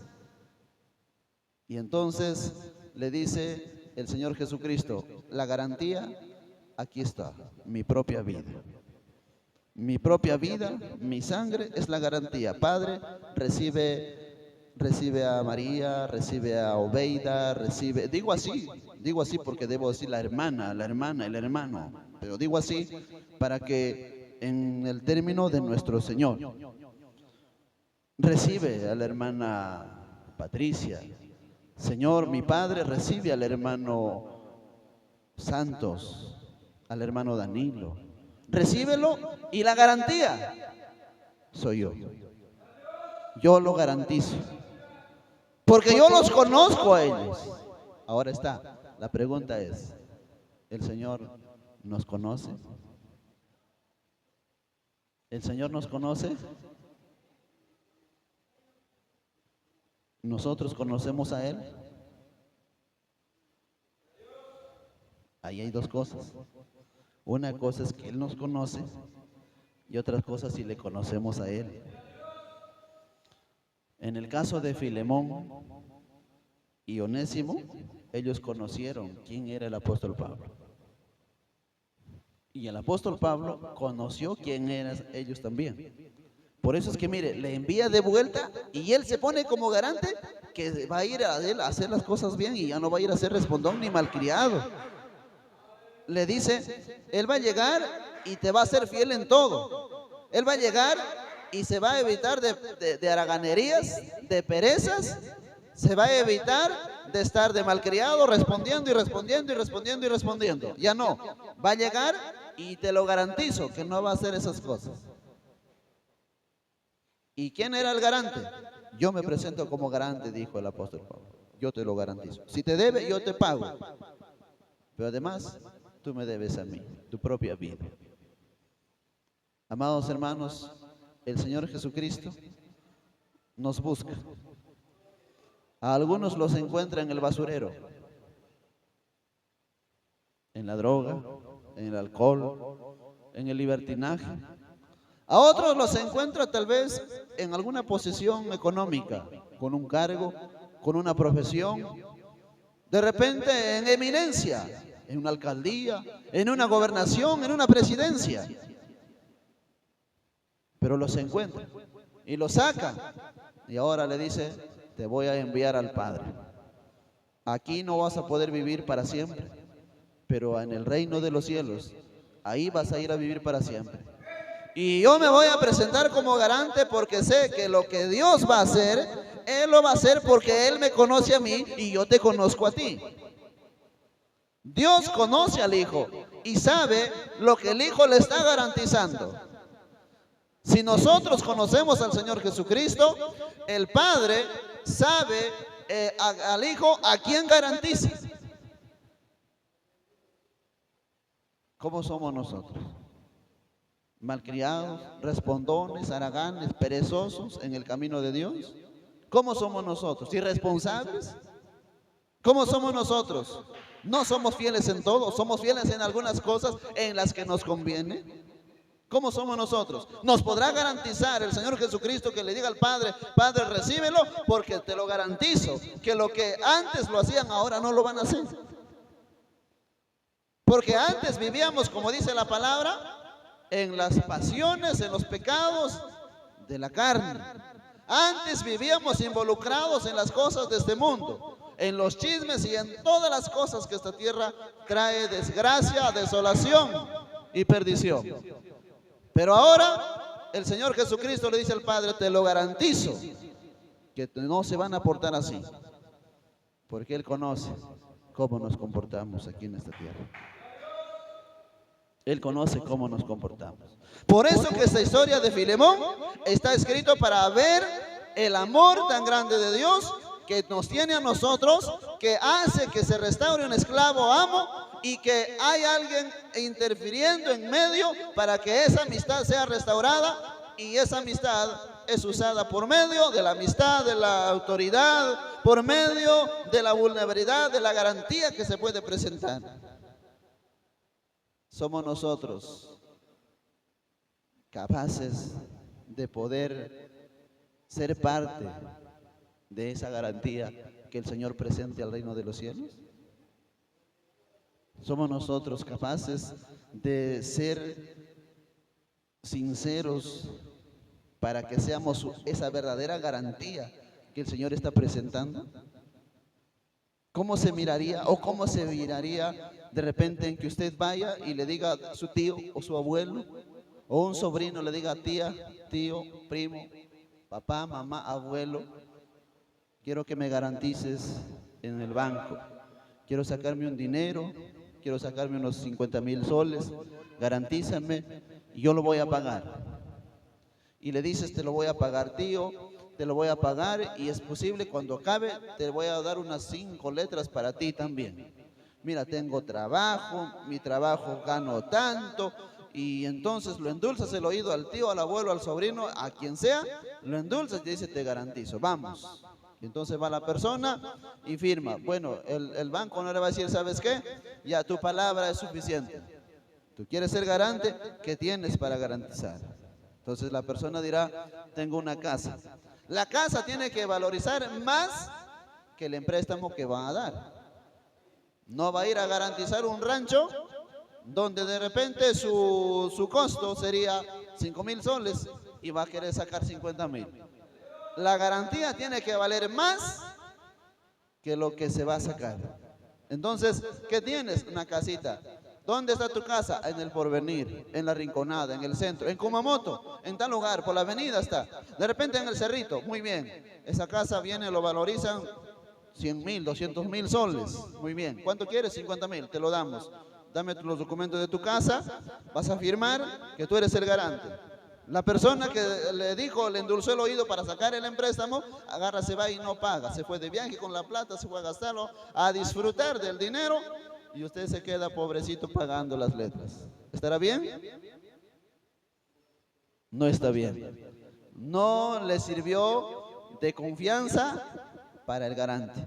Y entonces le dice el Señor Jesucristo, la garantía, aquí está, mi propia vida. Mi propia vida, mi sangre es la garantía. Padre, recibe a María, recibe a Obeida, digo así porque debo decir la hermana, el hermano, pero digo así para que en el término de nuestro Señor. Recibe a la hermana Patricia. Señor, mi Padre, recibe al hermano Santos, al hermano Danilo. Recíbelo, y la garantía soy yo. Yo lo garantizo, porque yo los conozco a ellos. Ahora está, la pregunta es, ¿el Señor nos conoce? ¿El Señor nos conoce? ¿Nosotros conocemos a Él? Ahí hay dos cosas. Una cosa es que Él nos conoce, y otra cosa si le conocemos a Él. En el caso de Filemón y Onésimo, ellos conocieron quién era el apóstol Pablo. Y el apóstol Pablo conoció quién eran ellos también. Por eso es que, mire, le envía de vuelta y él se pone como garante que va a ir a él a hacer las cosas bien y ya no va a ir a ser respondón ni malcriado. Le dice, él va a llegar y te va a ser fiel en todo. Él va a llegar y se va a evitar de haraganerías, de perezas, se va a evitar de estar de malcriado respondiendo y respondiendo y respondiendo y respondiendo. Ya no, va a llegar y te lo garantizo que no va a hacer esas cosas. ¿Y quién era el garante? Yo me presento como garante, dijo el apóstol Pablo. Yo te lo garantizo. Si te debe, yo te pago. Pero además, tú me debes a mí, tu propia vida. Amados hermanos, el Señor Jesucristo nos busca. A algunos los encuentra en el basurero, en la droga, en el alcohol, en el libertinaje. A otros los encuentra tal vez en alguna posición económica, con un cargo, con una profesión, de repente en eminencia, en una alcaldía, en una gobernación, en una presidencia. Pero los encuentra y los saca, y ahora le dice, te voy a enviar al Padre. Aquí no vas a poder vivir para siempre, pero en el reino de los cielos, ahí vas a ir a vivir para siempre. Y yo me voy a presentar como garante porque sé que lo que Dios va a hacer, Él lo va a hacer porque Él me conoce a mí y yo te conozco a ti. Dios conoce al Hijo y sabe lo que el Hijo le está garantizando. Si nosotros conocemos al Señor Jesucristo, el Padre sabe al Hijo a quién garantiza. ¿Cómo somos nosotros? Malcriados, respondones, haraganes, perezosos en el camino de Dios. ¿Cómo somos nosotros? ¿Irresponsables? ¿Cómo somos nosotros? ¿No somos fieles en todo? ¿Somos fieles en algunas cosas en las que nos conviene? ¿Cómo somos nosotros? ¿Nos podrá garantizar el Señor Jesucristo que le diga al Padre, Padre, recíbelo, porque te lo garantizo, que lo que antes lo hacían, ahora no lo van a hacer? Porque antes vivíamos, como dice la palabra, en las pasiones, en los pecados de la carne. Antes vivíamos involucrados en las cosas de este mundo, en los chismes y en todas las cosas que esta tierra trae desgracia, desolación y perdición. Pero ahora el Señor Jesucristo le dice al Padre, te lo garantizo, que no se van a portar así, porque Él conoce cómo nos comportamos aquí en esta tierra. Él conoce cómo nos comportamos. Por eso que esta historia de Filemón está escrito para ver el amor tan grande de Dios que nos tiene a nosotros, que hace que se restaure un esclavo amo y que hay alguien interfiriendo en medio para que esa amistad sea restaurada, y esa amistad es usada por medio de la amistad, de la autoridad, por medio de la vulnerabilidad, de la garantía que se puede presentar. Somos nosotros capaces de poder ser parte de esa garantía que el Señor presente al reino de los cielos. Somos nosotros capaces de ser sinceros para que seamos esa verdadera garantía que el Señor está presentando. ¿Cómo se miraría o cómo se miraría de repente en que usted vaya y le diga a su tío o su abuelo o un sobrino, le diga tía, tío, primo, papá, mamá, abuelo, quiero que me garantices en el banco, quiero sacarme un dinero, quiero sacarme unos 50,000 soles, garantízame y yo lo voy a pagar? Y le dices, te lo voy a pagar, tío, te lo voy a pagar, y es posible cuando acabe te voy a dar unas 5 letras para ti también. Mira, tengo trabajo, mi trabajo gano tanto, y entonces lo endulzas el oído al tío, al abuelo, al sobrino, a quien sea, lo endulzas y dice, te garantizo, vamos. Y entonces va la persona y firma. Bueno, el banco no le va a decir, ¿sabes qué? Ya tu palabra es suficiente. Tú quieres ser garante, ¿qué tienes para garantizar? Entonces la persona dirá, tengo una casa. La casa tiene que valorizar más que el préstamo que van a dar. No va a ir a garantizar un rancho donde de repente su costo sería 5,000 soles y va a querer sacar 50,000. La garantía tiene que valer más que lo que se va a sacar. Entonces, ¿qué tienes? Una casita. ¿Dónde está tu casa? En el Porvenir, en la Rinconada, en el centro, en Kumamoto, en tal lugar, por la avenida está. De repente en el Cerrito, muy bien. Esa casa viene, lo valorizan 100,000, 200,000 soles. Muy bien. ¿Cuánto quieres? 50,000, te lo damos. Dame los documentos de tu casa, vas a firmar que tú eres el garante. La persona que le dijo, le endulzó el oído para sacar el préstamo, agarra, se va y no paga. Se fue de viaje con la plata, se fue a gastarlo, a disfrutar del dinero, y usted se queda pobrecito pagando las letras. ¿Estará bien? No está bien. No le sirvió de confianza para el garante.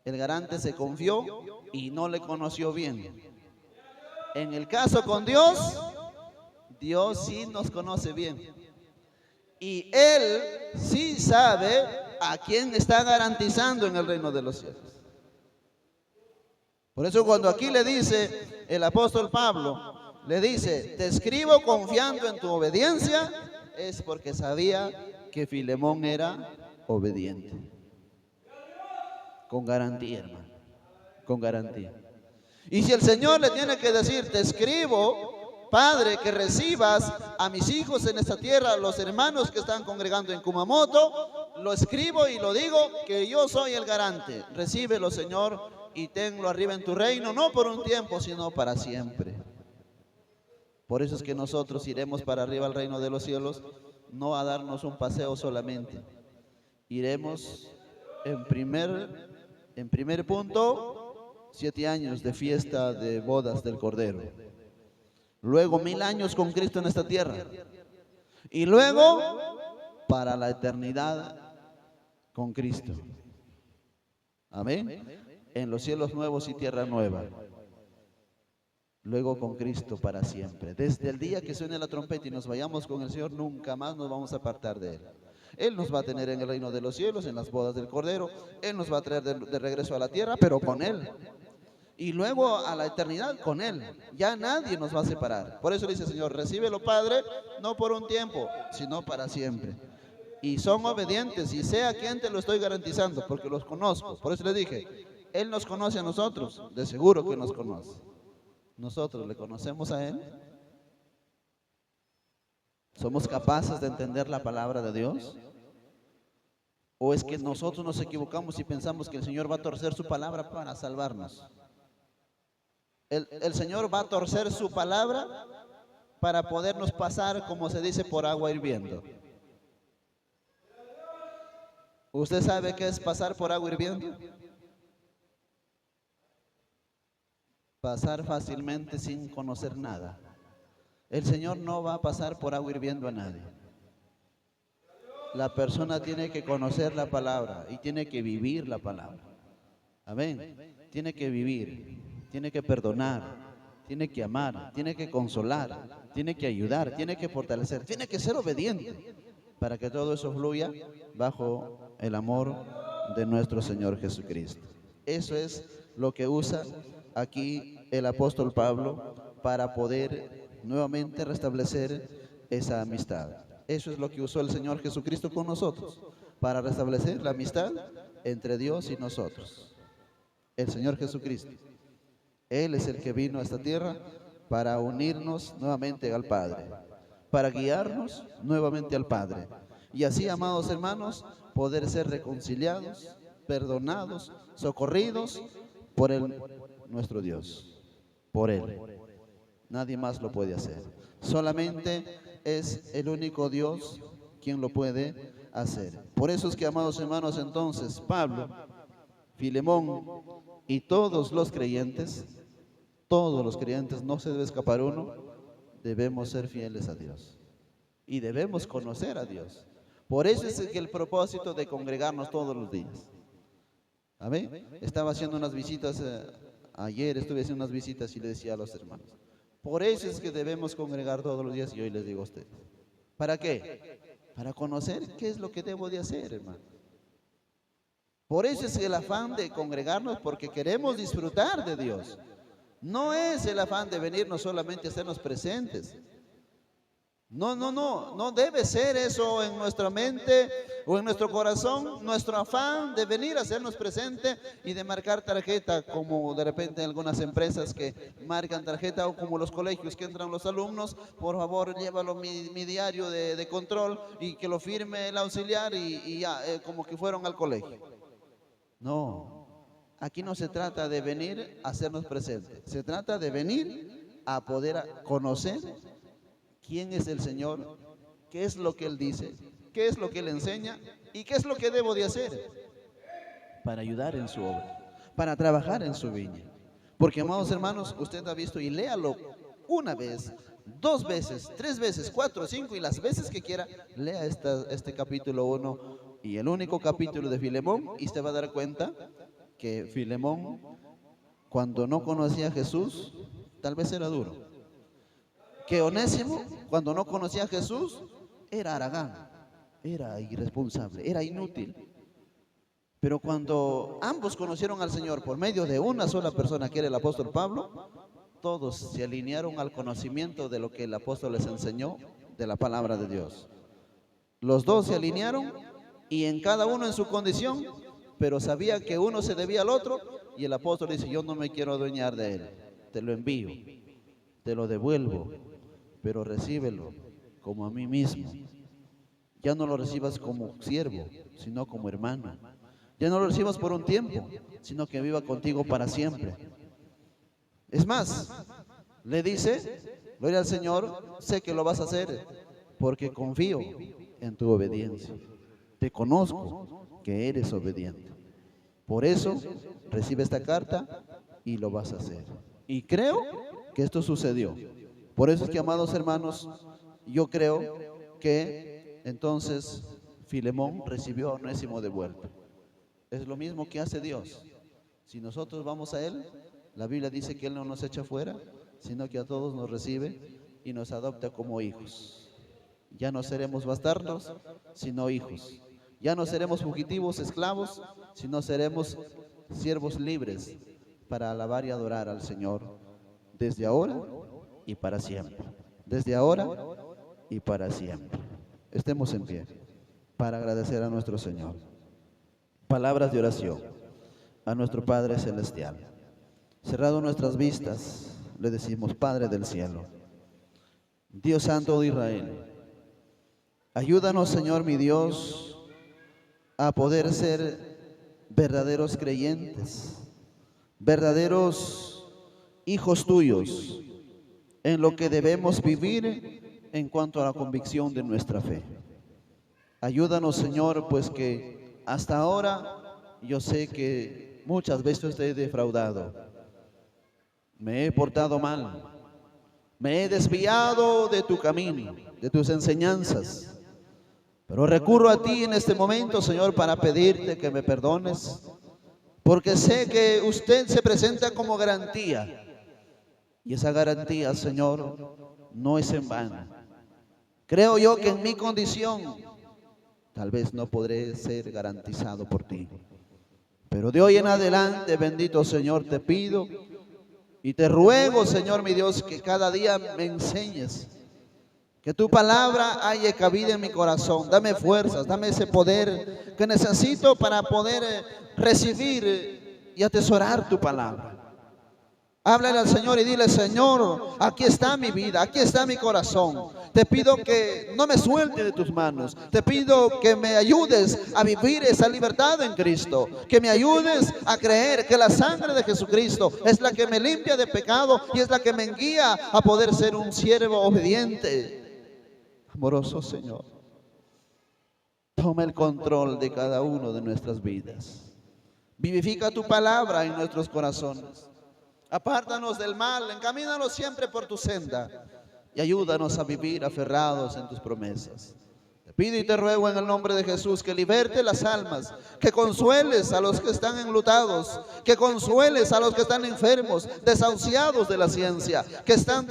El garante se confió y no le conoció bien. En el caso con Dios, Dios sí nos conoce bien. Y Él sí sabe a quién está garantizando en el reino de los cielos. Por eso cuando aquí le dice el apóstol Pablo, le dice, te escribo confiando en tu obediencia, es porque sabía que Filemón era obediente. Con garantía, hermano, con garantía. Y si el Señor le tiene que decir, te escribo, Padre, que recibas a mis hijos en esta tierra, los hermanos que están congregando en Kumamoto, lo escribo y lo digo, que yo soy el garante. Recíbelo, Señor, y tenlo arriba en tu reino, no por un tiempo, sino para siempre. Por eso es que nosotros iremos para arriba al reino de los cielos, no a darnos un paseo solamente. Iremos en primer punto, 7 años de fiesta de bodas del Cordero. Luego 1000 años con Cristo en esta tierra. Y luego para la eternidad con Cristo. Amén. En los cielos nuevos y tierra nueva. Luego con Cristo para siempre. Desde el día que suene la trompeta y nos vayamos con el Señor, nunca más nos vamos a apartar de Él. Él nos va a tener en el reino de los cielos, en las bodas del Cordero. Él nos va a traer de regreso a la tierra, pero con Él. Y luego a la eternidad con Él. Ya nadie nos va a separar. Por eso dice el Señor, recíbelo, Padre, no por un tiempo, sino para siempre. Y son obedientes, y sé a quién te lo estoy garantizando, porque los conozco. Por eso le dije, Él nos conoce a nosotros, de seguro que nos conoce. ¿Nosotros le conocemos a Él? ¿Somos capaces de entender la palabra de Dios? ¿O es que nosotros nos equivocamos y pensamos que el Señor va a torcer su palabra para salvarnos? El Señor va a torcer su palabra para podernos pasar, como se dice, por agua hirviendo. ¿Usted sabe qué es pasar por agua hirviendo? Pasar fácilmente sin conocer nada. El Señor no va a pasar por agua hirviendo a nadie. La persona tiene que conocer la palabra y tiene que vivir la palabra. Amén. Tiene que vivir, tiene que perdonar, tiene que amar, tiene que consolar, tiene que ayudar, tiene que fortalecer, tiene que ser obediente para que todo eso fluya bajo el amor de nuestro Señor Jesucristo. Eso es lo que usa aquí el apóstol Pablo para poder nuevamente restablecer esa amistad. Eso es lo que usó el Señor Jesucristo con nosotros, para restablecer la amistad entre Dios y nosotros. El Señor Jesucristo, Él es el que vino a esta tierra para unirnos nuevamente al Padre, para guiarnos nuevamente al Padre. Y así, amados hermanos, poder ser reconciliados, perdonados, socorridos por nuestro Dios, por Él. Nadie más lo puede hacer. Solamente es el único Dios quien lo puede hacer. Por eso es que, amados hermanos, entonces Pablo, Filemón y todos los creyentes, no se debe escapar uno, debemos ser fieles a Dios y debemos conocer a Dios. Por eso es que el propósito de congregarnos todos los días. Amén. Estaba haciendo unas visitas, ayer estuve haciendo unas visitas y le decía a los hermanos, por eso es que debemos congregar todos los días, y hoy les digo a ustedes, ¿para qué? Para conocer qué es lo que debo de hacer, hermano. Por eso es el afán de congregarnos, porque queremos disfrutar de Dios. No es el afán de venirnos solamente a hacernos presentes. No debe ser eso en nuestra mente o en nuestro corazón, nuestro afán de venir a hacernos presente y de marcar tarjeta, como de repente en algunas empresas que marcan tarjeta, o como los colegios que entran los alumnos, por favor llévalo mi diario de control y que lo firme el auxiliar y ya, como que fueron al colegio. No, aquí no se trata de venir a hacernos presentes, se trata de venir a poder conocer quién es el Señor, qué es lo que Él dice, qué es lo que Él enseña y qué es lo que debo de hacer para ayudar en su obra, para trabajar en su viña. Porque, amados hermanos, usted ha visto, y léalo una vez, 2 veces, 3 veces, 4, 5 y las veces que quiera, lea este capítulo 1 y el único capítulo de Filemón, y usted va a dar cuenta que Filemón, cuando no conocía a Jesús, tal vez era duro. Que Onésimo, cuando no conocía a Jesús, era haragán, era irresponsable, era inútil. Pero cuando ambos conocieron al Señor por medio de una sola persona, que era el apóstol Pablo, todos se alinearon al conocimiento de lo que el apóstol les enseñó de la palabra de Dios. Los dos se alinearon, y en cada uno en su condición, pero sabía que uno se debía al otro, y el apóstol dice, yo no me quiero adueñar de él, te lo envío, te lo devuelvo, pero recíbelo como a mí mismo. Ya no lo recibas como siervo, sino como hermano. Ya no lo recibas por un tiempo, sino que viva contigo para siempre. Es más, le dice, gloria al Señor, sé que lo vas a hacer porque confío en tu obediencia. Te conozco que eres obediente. Por eso recibe esta carta y lo vas a hacer. Y creo que esto sucedió. Por eso es que, amados hermanos, yo creo que entonces Filemón recibió a Onésimo de vuelta. Es lo mismo que hace Dios. Si nosotros vamos a Él, la Biblia dice que Él no nos echa fuera, sino que a todos nos recibe y nos adopta como hijos. Ya no seremos bastardos, sino hijos. Ya no seremos fugitivos, esclavos, sino seremos siervos libres para alabar y adorar al Señor desde ahora y para siempre. Desde ahora y para siempre. Estemos en pie para agradecer a nuestro Señor. Palabras de oración a nuestro Padre Celestial. Cerrado nuestras vistas, le decimos: Padre del cielo, Dios Santo de Israel, ayúdanos, Señor mi Dios, a poder ser verdaderos creyentes, verdaderos hijos tuyos, en lo que debemos vivir en cuanto a la convicción de nuestra fe. Ayúdanos, Señor, pues que hasta ahora yo sé que muchas veces te he defraudado, me he portado mal, me he desviado de tu camino, de tus enseñanzas. Pero recurro a ti en este momento, Señor, para pedirte que me perdones, porque sé que usted se presenta como garantía. Y esa garantía, Señor, no es en vano. Creo yo que en mi condición tal vez no podré ser garantizado por ti. Pero de hoy en adelante, bendito Señor, te pido y te ruego, Señor mi Dios, que cada día me enseñes, que tu palabra haya cabida en mi corazón. Dame fuerzas, dame ese poder que necesito para poder recibir y atesorar tu palabra. Háblale al Señor y dile: Señor, aquí está mi vida, aquí está mi corazón. Te pido que no me suelte de tus manos. Te pido que me ayudes a vivir esa libertad en Cristo. Que me ayudes a creer que la sangre de Jesucristo es la que me limpia de pecado y es la que me guía a poder ser un siervo obediente. Amoroso Señor, toma el control de cada uno de nuestras vidas. Vivifica tu palabra en nuestros corazones. Apártanos del mal, encamínanos siempre por tu senda y ayúdanos a vivir aferrados en tus promesas. Te pido y te ruego en el nombre de Jesús que liberte las almas, que consueles a los que están enlutados, que consueles a los que están enfermos, desahuciados de la ciencia, que están,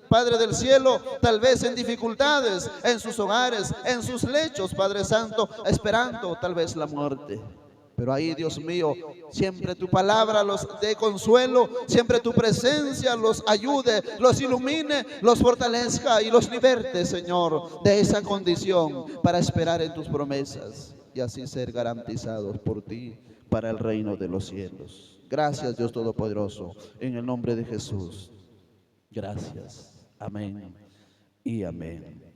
Padre del cielo, tal vez en dificultades, en sus hogares, en sus lechos, Padre Santo, esperando tal vez la muerte. Pero ahí, Dios mío, siempre tu palabra los dé consuelo, siempre tu presencia los ayude, los ilumine, los fortalezca y los liberte, Señor, de esa condición para esperar en tus promesas y así ser garantizados por ti para el reino de los cielos. Gracias, Dios Todopoderoso, en el nombre de Jesús. Gracias. Amén y amén.